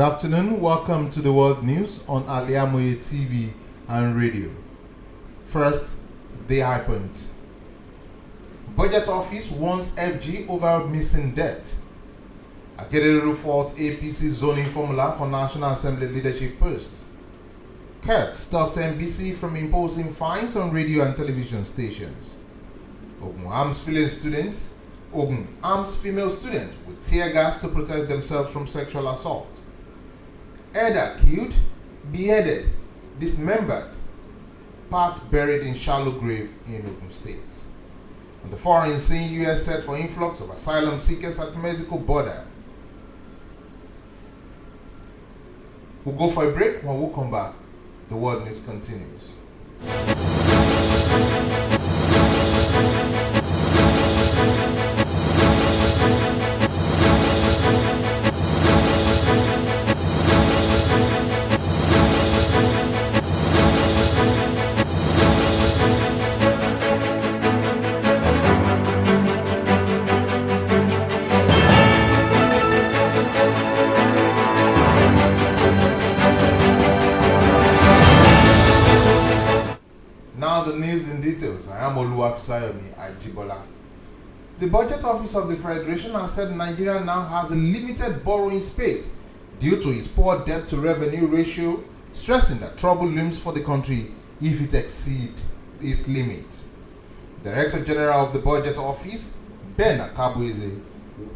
afternoon, welcome to the World News on Al-IyamoyeTv and radio. First, the high points. Budget Office warns FG over missing debt. Akeredolu faults APC zoning formula for National Assembly leadership posts. Kirk stops NBC from imposing fines on radio and television stations. Ogun arms female students with tear gas to protect themselves from sexual assault. Elder killed, beheaded, dismembered, part buried in shallow grave in Ogun State. On the foreign scene, U.S. set for influx of asylum seekers at Mexico border. We'll go for a break. When we come back, the world news continues. Now the news in details. I am OLUWAFISAYOMI, AJIBOLA. The Budget Office of the Federation has said Nigeria now has a limited borrowing space due to its poor debt-to-revenue ratio, stressing that trouble looms for the country if it exceeds its limit. Director General of the Budget Office, Ben Akabueze,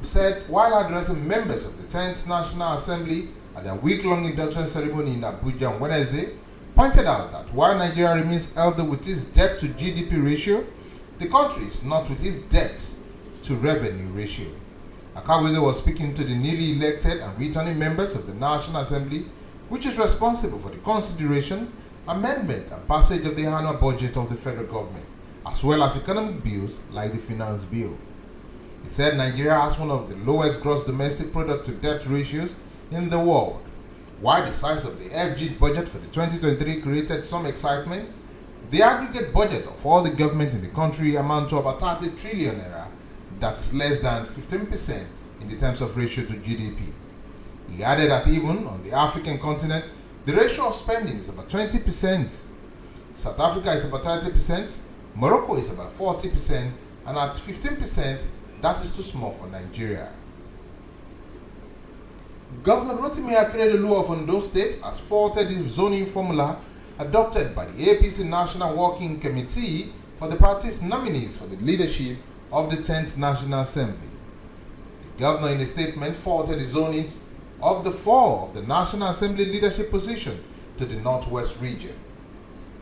said while addressing members of the 10th National Assembly at their week-long induction ceremony in Abuja on Wednesday, pointed out that while Nigeria remains healthy with its debt-to-GDP ratio, the country is not with its debt-to-revenue ratio. Akabueze was speaking to the newly elected and returning members of the National Assembly, which is responsible for the consideration, amendment, and passage of the annual budget of the federal government, as well as economic bills like the Finance Bill. He said Nigeria has one of the lowest gross domestic product to debt ratios in the world. While the size of the FG budget for the 2023 created some excitement, the aggregate budget of all the government in the country amounts to about 30 trillion naira, that is less than 15% in the terms of ratio to GDP. He added that even on the African continent, the ratio of spending is about 20%. South Africa is about 30%, Morocco is about 40%, and at 15%, that is too small for Nigeria. Governor Rotimi Akeredolu of Ondo State has faulted the zoning formula adopted by the APC National Working Committee for the party's nominees for the leadership of the 10th National Assembly. The governor in a statement faulted the zoning of the 4 of the National Assembly leadership position to the Northwest region.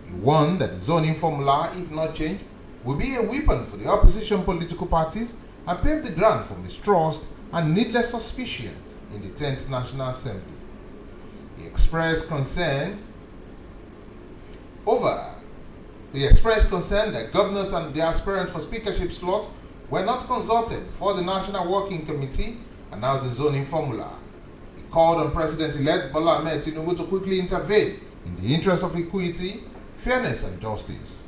He warned that the zoning formula, if not changed, will be a weapon for the opposition political parties and pave the ground for mistrust and needless suspicion in the 10th National Assembly. He expressed concern that governors and the aspirants for speakership slot were not consulted before the National Working Committee announced the zoning formula. He called on President-elect Bola Ahmed Tinubu to quickly intervene in the interest of equity, fairness, and justice.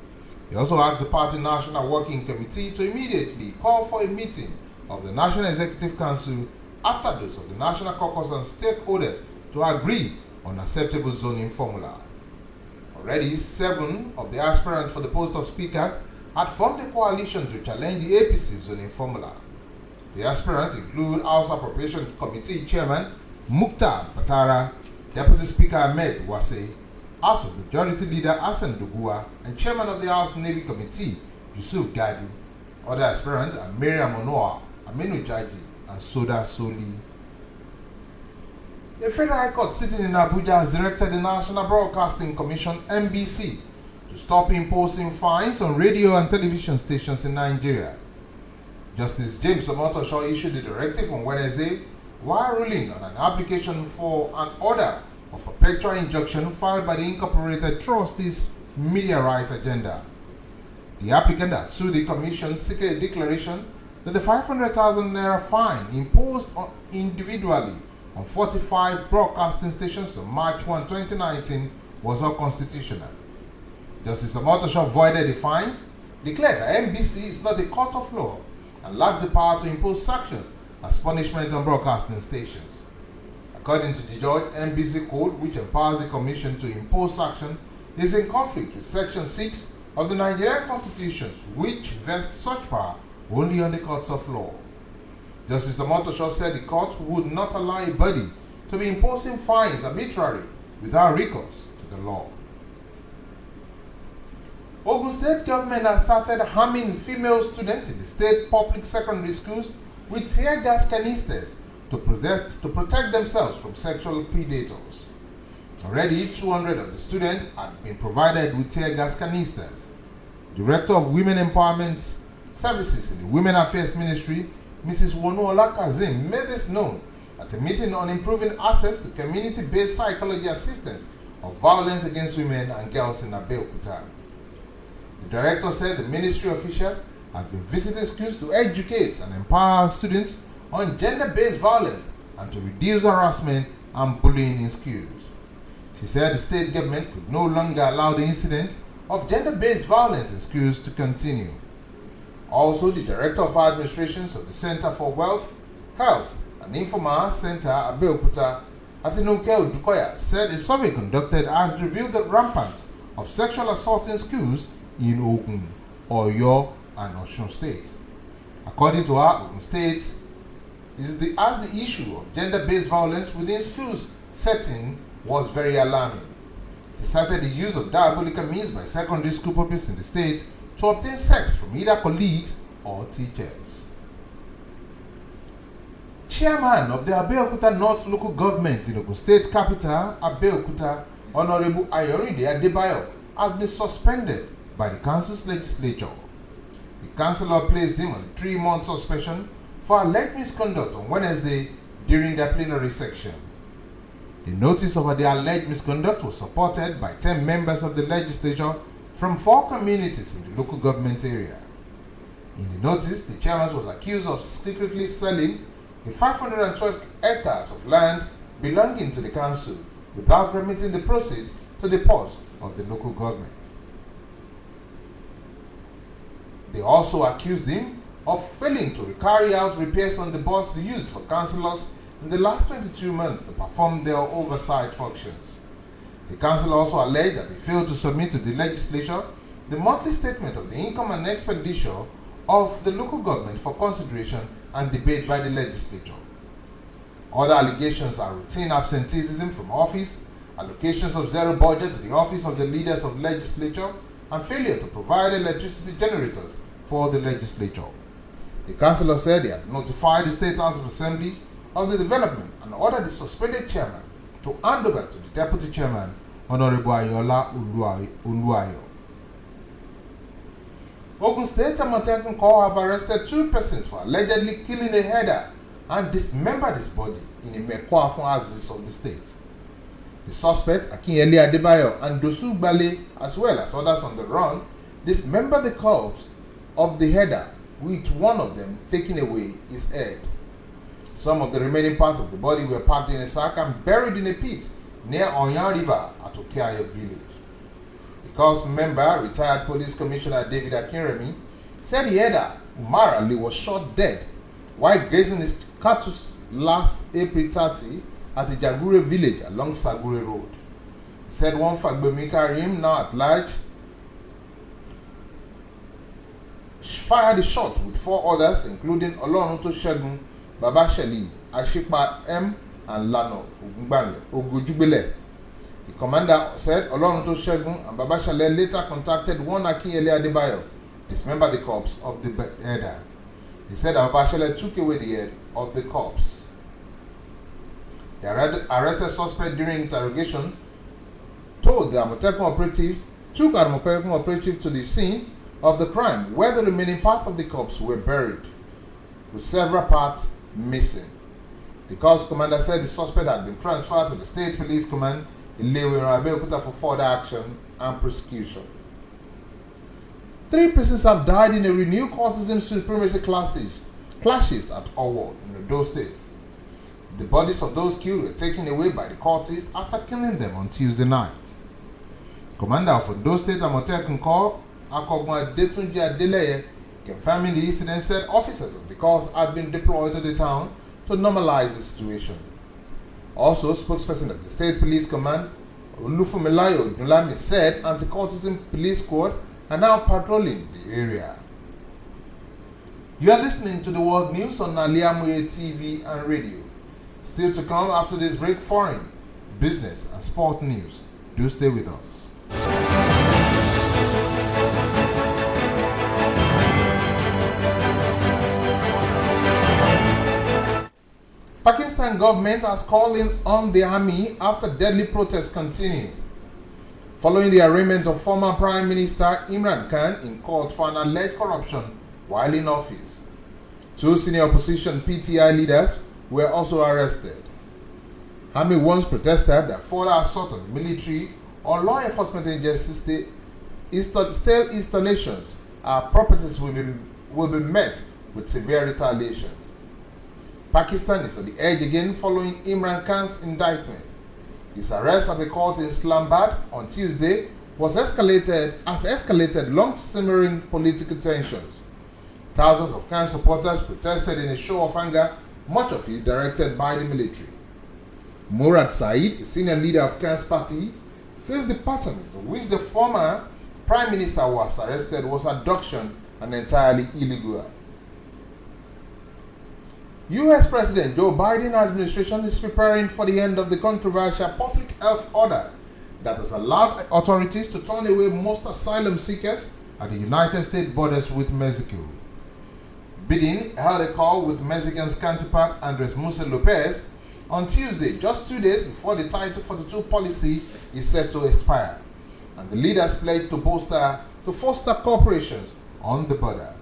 He also asked the party National Working Committee to immediately call for a meeting of the National Executive Council after those of the National Caucus and stakeholders to agree on acceptable zoning formula. Already, 7 of the aspirants for the post of Speaker had formed a coalition to challenge the APC zoning formula. The aspirants include House Appropriation Committee Chairman Mukhtar Patara, Deputy Speaker Ahmed Wase, House of Majority Leader Hassan Dugua, and Chairman of the House Navy Committee Yusuf Gadi. Other aspirants are Miriam Onoa, Aminu Jaji, and Soda Soli. The Federal High Court sitting in Abuja has directed the National Broadcasting Commission (NBC) to stop imposing fines on radio and television stations in Nigeria. Justice James Omotosho issued a directive on Wednesday while ruling on an application for an order of perpetual injunction filed by the Incorporated Trustees Media Rights Agenda. The applicant had sued the Commission seeking a declaration that the 500,000 naira fine imposed individually on 45 broadcasting stations on March 1, 2019 was unconstitutional. Justice Omotosho voided the fines, declared that NBC is not a court of law and lacks the power to impose sanctions as punishment on broadcasting stations. According to the George NBC Code, which empowers the Commission to impose sanction, is in conflict with Section 6 of the Nigerian Constitution, which vests such power only on the courts of law. Justice Omotosho said the court would not allow a body to be imposing fines arbitrarily without recourse to the law. Ogun State government has started harming female students in the state public secondary schools with tear gas canisters to protect themselves from sexual predators. Already, 200 of the students had been provided with tear gas canisters. Director of Women Empowerment Services in the Women Affairs Ministry, Mrs. Wonuola Kazim, made this known at a meeting on improving access to community-based psychology assistance of violence against women and girls in Abeokuta. The director said the ministry officials have been visiting schools to educate and empower students on gender-based violence and to reduce harassment and bullying in schools. She said the state government could no longer allow the incident of gender-based violence in schools to continue. Also, the Director of Administrations of the Center for Wealth, Health and Informal Center, Abeokuta, Atinuke Odukoya, said a survey conducted has revealed the rampant of sexual assault in schools in Ogun, Oyo, and Osun states. According to her, Ogun State as the issue of gender-based violence within schools setting was very alarming. He cited the use of diabolical means by secondary school pupils in the state to obtain sex from either colleagues or teachers. Chairman of the Abeokuta North Local Government in Ogun State Capital, Abeokuta, Honorable Ayorinde Adebayo, has been suspended by the council's legislature. The councillor placed him on a 3-month suspension for alleged misconduct on Wednesday during their plenary section. The notice of the alleged misconduct was supported by 10 members of the legislature from 4 communities in the local government area. In the notice, the chairman was accused of secretly selling the 512 acres of land belonging to the council without remitting the proceeds to the purse of the local government. They also accused him of failing to carry out repairs on the bus used for councillors in the last 22 months to perform their oversight functions. The council also alleged that they failed to submit to the legislature the monthly statement of the income and expenditure of the local government for consideration and debate by the legislature. Other allegations are routine absenteeism from office, allocations of zero budget to the office of the leaders of legislature, and failure to provide electricity generators for the legislature. The councillor said they had notified the State House of Assembly of the development and ordered the suspended chairman to hand over to the deputy chairman, Honorable Ayola Uluwayo. Ogun State Amotekun Corps have arrested 2 persons for allegedly killing a herder and dismembered his body in a Mekwafun axis of the state. The suspect, Akinyele Adebayo and Dosu Bale, as well as others on the run, dismembered the corpse of the herder, with one of them taking away his head. Some of the remaining parts of the body were packed in a sack and buried in a pit near Onyan River at Okeayo village. The corps member, retired Police Commissioner David Akinremi, said the herder, Umar Ali, was shot dead while grazing his cattle last April 30 at the Jagure village along Sagure Road. He said one Fagbemi Karim, now at large, fired a shot with 4 others, including Oloruto Shegun, Baba Sheli, Ashipa M, and Lano Ogujubele. The commander said Oloruto Shegun and Baba Shale later contacted one Akinyele Adebayo, dismembered the corpse of the herder. He said Baba Shale took away the head of the corpse. The arrested suspect during interrogation told the Amotekun operative to the scene of the crime, where the remaining parts of the corpse were buried, with several parts missing. The corps commander said the suspect had been transferred to the State Police Command in Abeokuta for further action and prosecution. 3 persons have died in a renewed courtesan supremacy clashes at Owo in Edo State. The bodies of those killed were taken away by the cultists after killing them on Tuesday night. Commander of Edo State Amotekun Corps, Akogwa Detunji Adeleye, confirming the incident, said officers of the corps had been deployed to the town to normalize the situation. Also, spokesperson of the State Police Command, OLUWAFISAYOMI, said anti-cultism police squad are now patrolling the area. You are listening to the world news on Al-IyamoyeTv and radio. Still to come after this break, foreign, business and sport news. Do stay with us. Pakistan government has called in on the army after deadly protests continue, following the arraignment of former Prime Minister Imran Khan in court for an alleged corruption while in office. 2 senior opposition PTI leaders were also arrested. Army once protested that further assault on military or law enforcement agencies, state installations, properties will be met with severe retaliation. Pakistan is on the edge again following Imran Khan's indictment. His arrest at the court in Islamabad on Tuesday has escalated long-simmering political tensions. Thousands of Khan supporters protested in a show of anger, much of it directed by the military. Murad Saeed, a senior leader of Khan's party, says the pattern for which the former Prime Minister was arrested was abduction and entirely illegal. U.S. President Joe Biden's administration is preparing for the end of the controversial public health order that has allowed authorities to turn away most asylum seekers at the United States borders with Mexico. Biden held a call with Mexican's counterpart Andres Manuel Lopez on Tuesday, just 2 days before the Title 42 policy is set to expire, and the leaders pledged to foster cooperation on the border.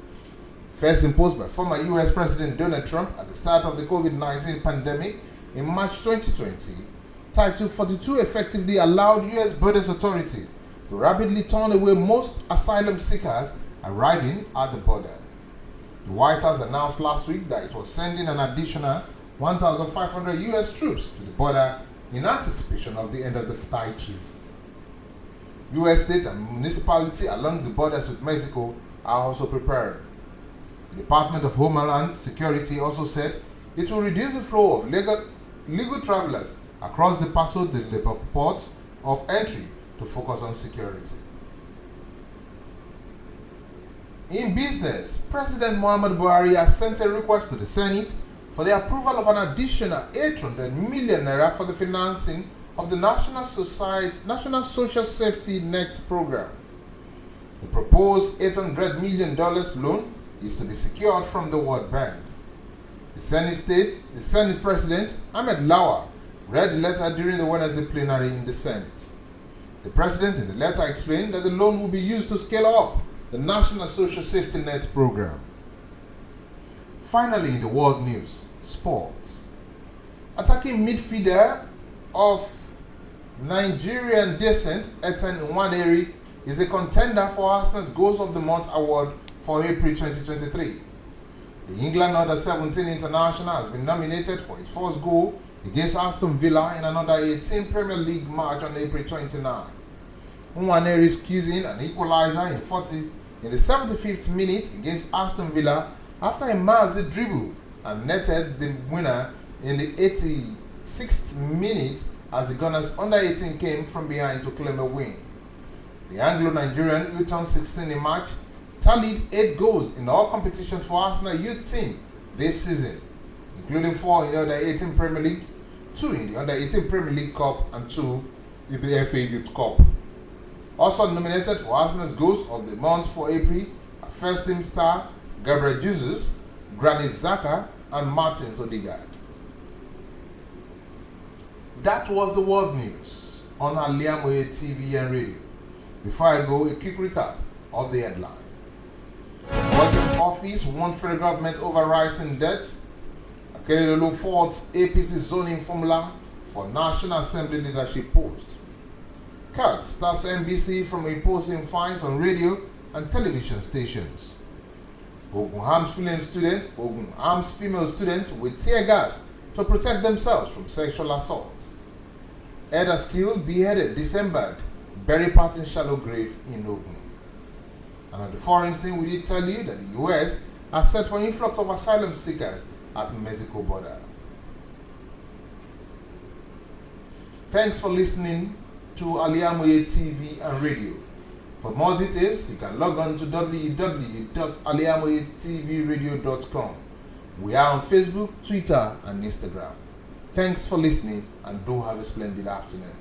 First imposed by former U.S. President Donald Trump at the start of the COVID-19 pandemic in March 2020, Title 42 effectively allowed U.S. Borders Authority to rapidly turn away most asylum seekers arriving at the border. The White House announced last week that it was sending an additional 1,500 U.S. troops to the border in anticipation of the end of the Title. U.S. states and municipalities along the borders with Mexico are also preparing. The Department of Homeland Security also said it will reduce the flow of legal travelers across the Paso de la port of entry to focus on security. In business, President Muhammad Buhari has sent a request to the Senate for the approval of an additional 800 million naira for the financing of the National Social Safety Net program. The proposed $800 million loan is to be secured from the World Bank. The Senate President, Ahmed Lawa, read the letter during the Wednesday plenary in the Senate. The President in the letter explained that the loan will be used to scale up the National Social Safety Net program. Finally, in the world news, sports. Attacking midfielder of Nigerian descent, Ethan Nwaneri, is a contender for Arsenal's Goals of the Month award for April 2023. The England Under-17 international has been nominated for his first goal against Aston Villa in an Under-18 Premier League match on April 29. Nwaneri squeezing an equalizer in the 75th minute against Aston Villa after a massive dribble and netted the winner in the 86th minute as the Gunners Under-18 came from behind to claim a win. The Anglo-Nigerian, who turned 16 in March, tallied 8 goals in all competitions for Arsenal youth team this season, including 4 in the Under-18 Premier League, 2 in the Under-18 Premier League Cup, and 2 in the FA Youth Cup. Also nominated for Arsenal's Goals of the Month for April are first-team star Gabriel Jesus, Granit Xhaka, and Martins Odegaard. That was the world news on Al-IyamoyeTv and radio. Before I go, a quick recap of the headline. Budget Office warned federal government over rising debts. Akeredolu faults APC zoning formula for National Assembly leadership post. CAT stops NBC from imposing fines on radio and television stations. Ogun arms female student with tear gas to protect themselves from sexual assault. Elders killed, beheaded, dismembered, buried part in shallow grave in Ogun. And on the foreign scene, we did tell you that the U.S. has set for influx of asylum seekers at the Mexico border. Thanks for listening to Al-IyamoyeTv and radio. For more details, you can log on to www.aliyamoyetvradio.com. We are on Facebook, Twitter, and Instagram. Thanks for listening, and do have a splendid afternoon.